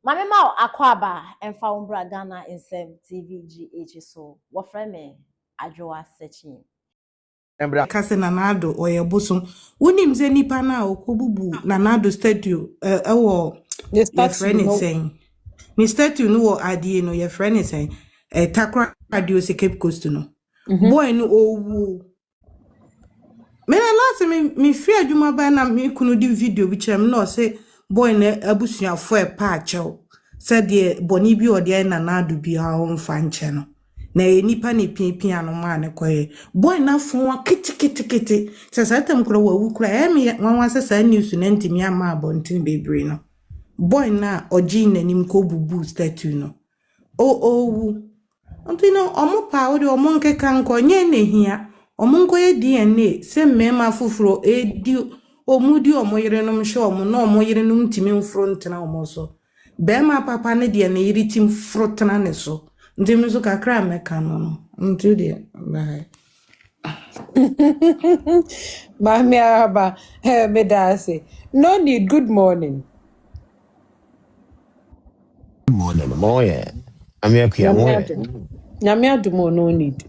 Mame ma akwaba emfa umbra Ghana insem TVGH so wo friend me adwoa searching. Kase na Addo oye bosom wonim ze nipa na okobubu na Addo statue ewo ye friend is saying ni statue no wo adie no ye friend is saying takra radio se Cape Coast no boy no owu me na last me fi adwuma ba na me kunu di video bi kyerem no say boy na abusuafo e pa achew said de boni bi ode na Addo bi ha ho mfa nche no na nipa ne piapia ano ma ne koye boy na fon kiti sesa tem kro wa wu kra me nwanwa sesa news na ntimi ama abontin bebre no boy na oji nanim ko bubu statue no wu ntino omo pa odi omo nkeka nko nye ne hia omo nko ye DNA se mema fufuro edi omudi omo yerenom hwe omo na omo yerenom ntimi mfro ntena omo so bema papa ne de na yiri tim frotena ne so ndimi so kakra meka no ntu de bye Mami Araba, Medase. No need, good morning. Good morning, boy. I'm here, Nyamia dumo no need.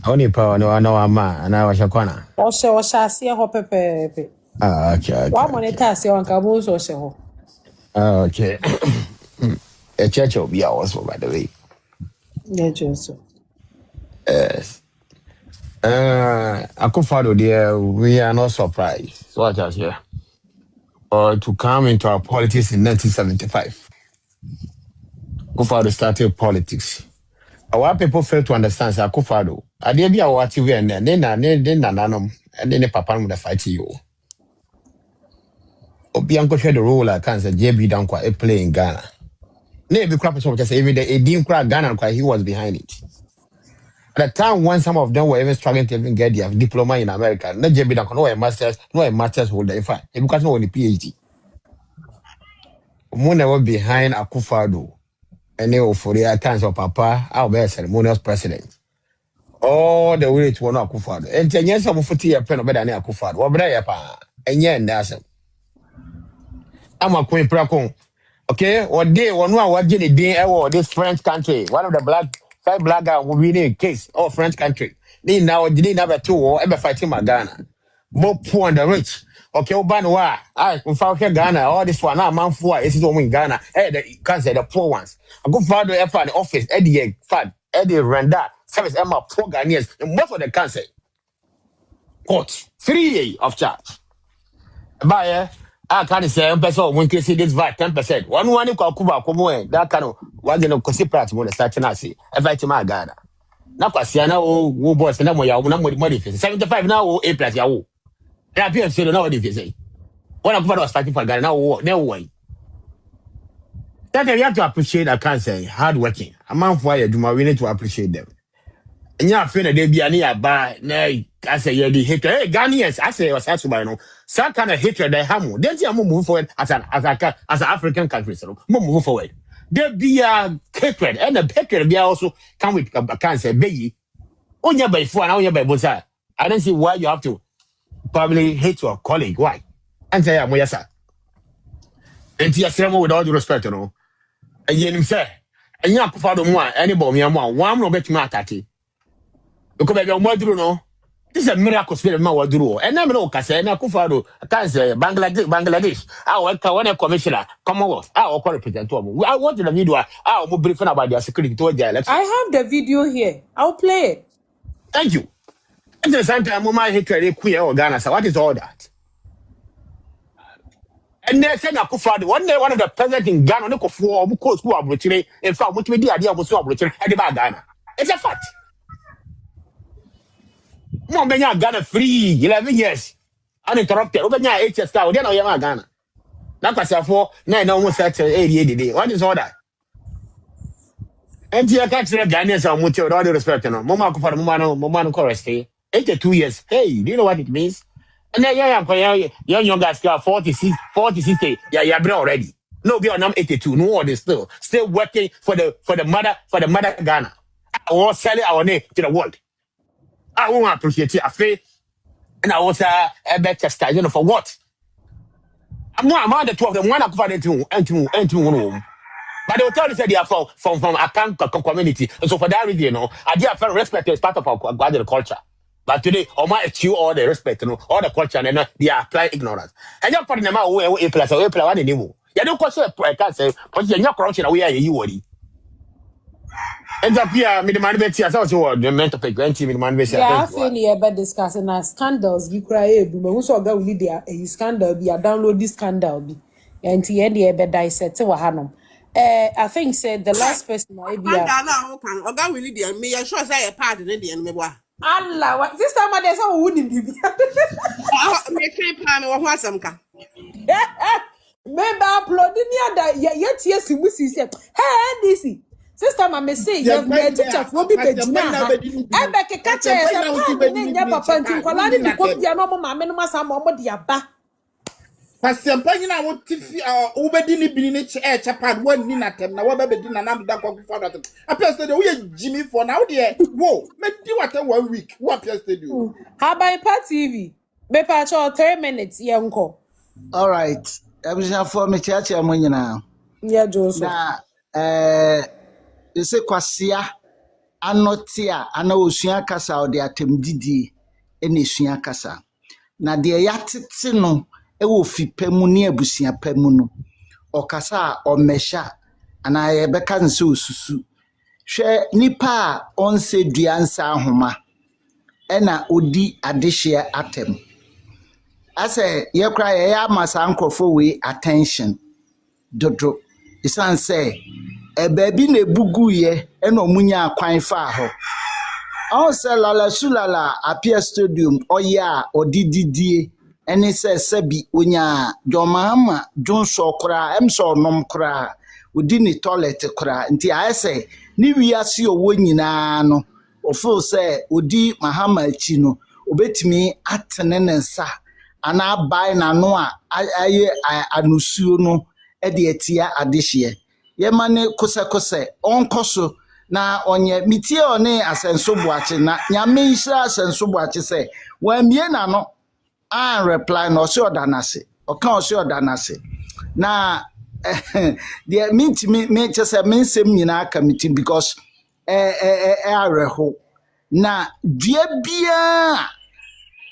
Only power, no, ama, and I was a corner. Also, see a pepe. Okay. One moneta say on Cabos or so. Okay. A church will be ours, by the way. Yeah, Joseph. Yes. Akuffo, dear, we are not surprised. So I just here. Or to come into our politics in 1975. Akuffo started politics. Our people fail to understand Akuffo. I did be a what you and then nanum, and then the papa would fight you. Obianco share the role I can say JB down quite a play in Ghana. Maybe crap is just every day, a didn't crack Ghana, he was behind it. At the time when some of them were even struggling to even get their diploma in America, not JB down, no a master's holder, in fact, because no only PhD. Mona were behind Akuffo. And they for the times of Papa, our best ceremonious president. All the way to one Akuffo. And 10 years of 40 years, better than Akuffo. What better, pa? And yeah, and that's I'm a queen prakon. Okay, what day, one more, what did it day, this French country, one of the five black guys who win a case of French country. They now didn't have a two or ever fighting my Ghana. Both poor and the rich. Okay, Obanwa, I found Ghana, all this one, now, man, for it's in Ghana, the cancer, the poor ones. I go for the F1 office, Eddie, Fad, Eddie Randa, service Emma, poor Ghanaians, and most of the cancer. Court, 3 years of charge. Buyer. I can't say 10% when you see this VAT 10%. One you call Kuba Kumu, that kind of one you know, Cosiprat when the Satinasi, a Vitima Ghana. Now, Quasiana, who boys and Namoya, with money, 75 now, A plus Yahoo. They appear to know what if you say. One of was fighting for Ghana, no way. That you have to appreciate, I can't say, hardworking. A man for you, we need to appreciate them. And you feel that they be near by, nay, I say, you're the hater. Hey, Ghanaians, I say, was actually, no. Some kind of hatred they have. Then you move forward as an African country. So move forward. There be a hatred, and the hatred be also come with cancer, baby. On your by four, now your by both. I don't see why you have to probably hate your colleague. Why? And say, I'm yes, sir. And you say with all due respect, you know. And you say, and you have to follow more, anybody, one no bet me because you're more no. This is a miracle spirit man will do. And I'm no Kasa and Akuffo. I can't say Bangladesh. I want a commissioner, Commonwealth. I will represent to them. I want the video. I will brief about their security toward the election. I have the video here. I'll play it. Thank you. At the same time, my hatred queer or Ghana. So what is all that? And they said Akuffo, one day one of the presidents in Ghana, no for who course who are brutally, in fact, what we did, idea was so brutally, and about Ghana. It's a fact. Mom, Ghana free 11 years uninterrupted. Over 8 years now, then I am Ghana. That was for 9 almost 88 day. What is all that? And you can't say Ghanaians are with all the respect. No, Mama for Momano Chorus, 82 years. Hey, do you know what it means? And then young guys got 46, yeah, bro already. No, we are now 82. No, they still working for the mother Ghana. I will sell our name to the world. I won't appreciate it. I feel, and I was a better style, for what? I'm not among the two of them. One Akuffo and two one. But they will tell you that they are from Akan community. And so for that reason, I do have respect as part of our culture. But today, my achieve all the respect, all the culture, and they apply ignorance. And you're putting them out where we play, so we play one anymore. You don't question, I can't say, because you're not corruption away, you worry. And up here, me the man bet you, I saw the mental pay, me the man bet you. Yeah, I feel you about discussing scandals. Be cry, but who saw go with a scandal? Be a download this scandal. Be and the end the ebe dissect wa hanom. I think said the last person I be. Now can oga really dey me sure say a part in the end me wa. Allah, what this time I dey say who nim be. Me can plan me wa asam ka. Maybe upload ni ada yet yes we see say hey NDC sister ma me say you teacher for be begina ha e be ke catch say ni nya papa ntin kwala ni ko bia no mo ma me no masa mo de aba Pasempa nyina wo tifi ubedi ni bini ne chapad wan ni natem na wo be di na nam da ko for that apia studio we Jimmy for now there wo me di wata 1 week wo apia studio Habai pa TV be pa cho 3 minutes yenko. All right. Abisha for me church am nyina. Yeah, Joseph. Na ese kwasia anotia ana osua kasa ode atemdidi ene sua kasa. Na de yatete no ewo fipemu ne abusua pemu no. Okasa omesha ana yebeka nse osusu. Hwe nipa onse duansa ahoma ena odi adehye atem. Ase ye cry ya masa Akuffo we attention dodo isan say baby na bugu ye ena omunya akwan fa ho on se lala sulala apia stadium oya odididie eni se sabi onya jomama jonso kra emso nom kra odi ni toilet kra nti ase ni wiase owo nyina no ofo se odi mahama chi no obetimi atene nsa ana bai na no a aye anusuo no e de atia adehye ye mane kose onkoso na onye mitie one asenso boache na nyame nhira asenso boache se wa mie na no an reply no so odanase oka o so odanase na de me chese me nsem nyina aka meeting because areho na dua bia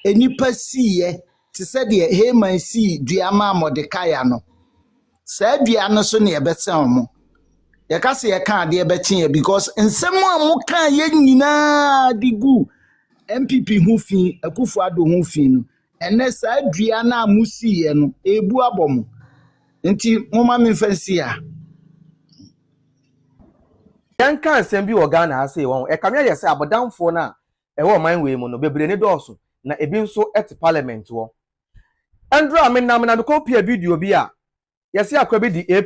enipa siye ti said the Haman see Diama Mordecai no. Said Diana so near Betsamu. Yakasi ya can't dear Betty because in someone who can yenina digu MPP Hufi, Akuffo Addo Hufin, and then said Diana Musi and Ebu Abom. Until Mama Minfencia. Yanka nsɛm bi wɔ Ghana ha sei wɔn ɛkamya yɛ sɛ abɔdamfoɔ na ɛwɔ man wei mu no bebree ne dɔɔso na ebi nso ɛte parliament wɔ Andrew amenam na ko pia video bi a yɛsɛ akwa bi di A+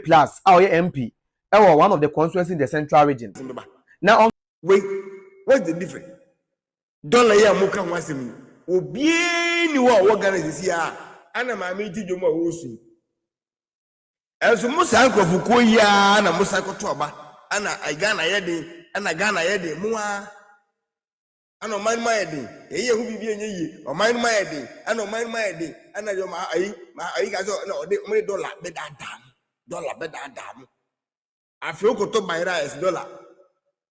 a ɔyɛ MP ɛwɔ one of the constituencies in the central region na wait what's the difference dollar ya muka wasem obie ni wa Ghana sisi a ana ma me ti dwom a wo su enso musa Akuffo ko ya na musa ko to ba ana Ghana yede ana Ghana yede muwa ana man ma yede eye hu bibie nye yi o man ma yede ana man ma yede ana yo ma ayi ka so na ode mo dollar be da dam afi okoto bayra es dollar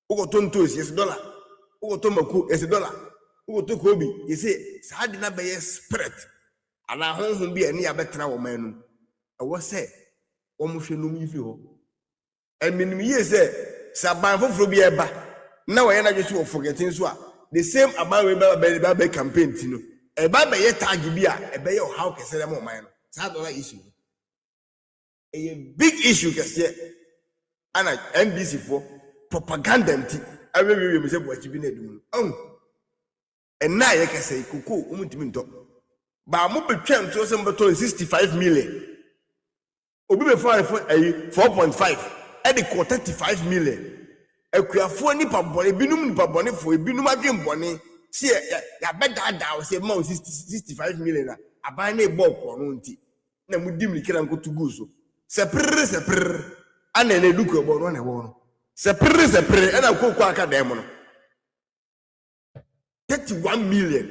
okoto ntos es dollar okoto maku es dollar okoto kobi yese sa de na be spirit ana honhom bi ani abetra wo man no ewo se wo mo hwe no mi fi ho eminim ye se saban foforo bi eba na wo ye na dwese wo forgetting so a the same about we be campaign tino eba be ye tag bi a ebe ye how kese dem o man no sa dollar issue a big issue kese ana NBC for propaganda nti awewe me se boachi bi na edum en na ye kese koko umutimi nto ba mo betwam to se mbeto 65 million obi be 4.5 e de 35 million akuafo nipa bone binum nipa bone fo binum adwen bone se ya bedada se ma 65 million aban na e ball ko no nti na mudim likira nkotu gu so sepre ana na eduko bo no na wo no sepre ana kokko aka dem no 31 million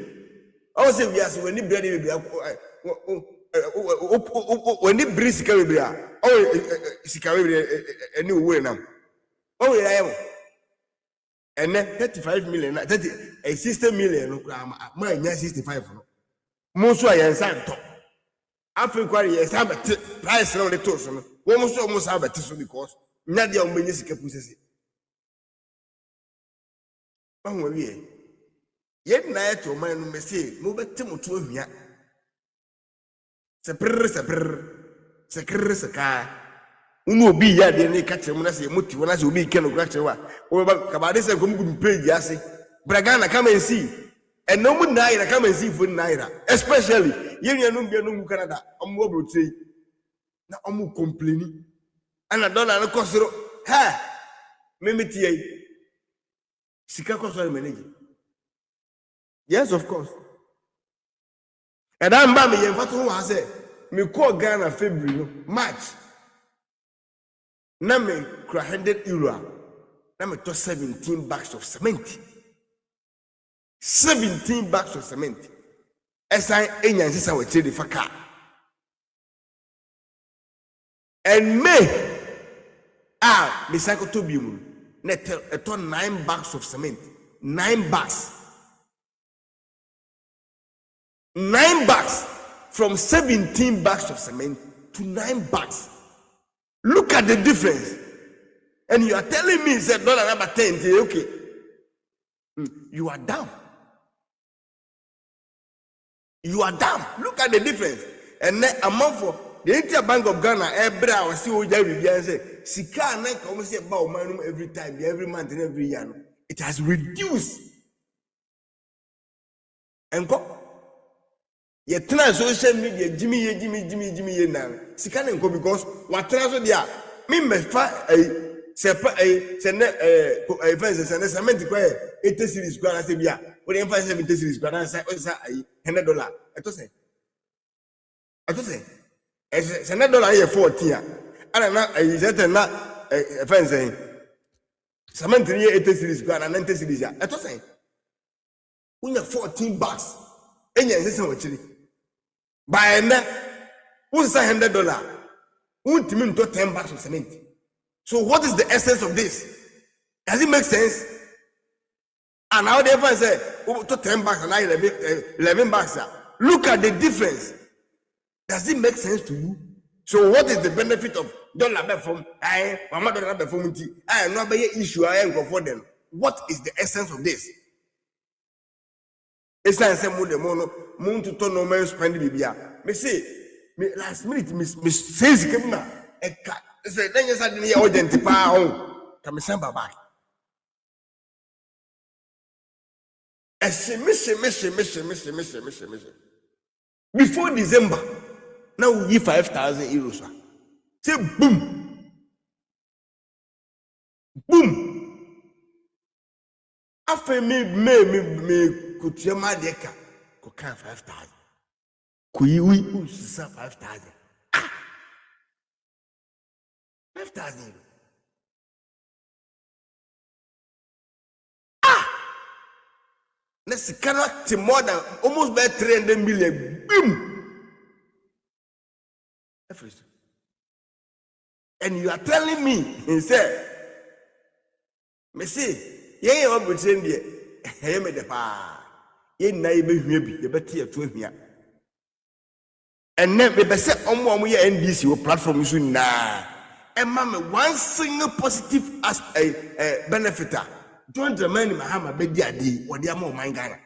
I say we are so any bread we when the breeze caribbean, oh, any way now. Oh, I am. And then 35 million, 60 million, my 65. Most I am Santo. Africa, yes, have a price on the toast. We must almost have a tissue because Nadia Municipal pusses. Oh, yet night to my message, move at Timotu here. Secret, Uno be ya de catch him when I say Muti when I should be can crack you. Or about Cabadis and come pay Yassi. Bragana, come and see. And no more Naira, come and see for Naira. Especially, you Canada, I'm going to say. Now I'm complaining. And I don't know, cost ha! Mimitia. Sika cost managing. Yes, of course. And I'm Bambi and what I say. Me call Ghana February, March. Na me kura €100. Na me to 17 bags of cement. 17 bags of cement. Esa enya nsisa we trade for car. And May me cycle to be mu. Na to 9 bags of cement. 9 bags. 9 bags. From 17 bags of cement to 9 bags. Look at the difference. And you are telling me it's $10, okay. You are down. You are down. Look at the difference. And then amount for the entire Bank of Ghana, every hour, see what you say, Sika and I come say about money every time, every month and every year. It has reduced. And go. Ye try social media, Jimmy now. Sika and go because what transfer there. Me fa send a fence and cement 80 series Ghana say bia. We dem 70 series Ghana say $100. I to say $100 here 14 and na set na fence cement 80 series Ghana 90 series ya. I to say we have 14 bucks. Enya nsese wachiri. By na we say $100. Won't mean to 10 bags of cement. So what is the essence of this? Does it make sense? And now they say, to 10 bags and 11 bags. Look at the difference. Does it make sense to you? So what is the benefit of dollar from Mama from I am not be issue I am go for them. What is the essence of this? Essence mo de mono mo to no man spend bibia. Me say me last minute miss says kemna eka say then you say dey urgent pa on come send baba miss before December now we give €5,000 say boom after me kutia Ayeka ko kan 5,000 we 5,000. 5,000. Let's cannot more than almost by 300 million. Boom. And you are telling me, he said, Messi, ye are between the Heme de Pa, ye neighbor, you better to him. And then we say, we NBC platform is nah. And mama, one single positive as a benefiter. Don't the man Mahama Bediadi or the Amo Mangana.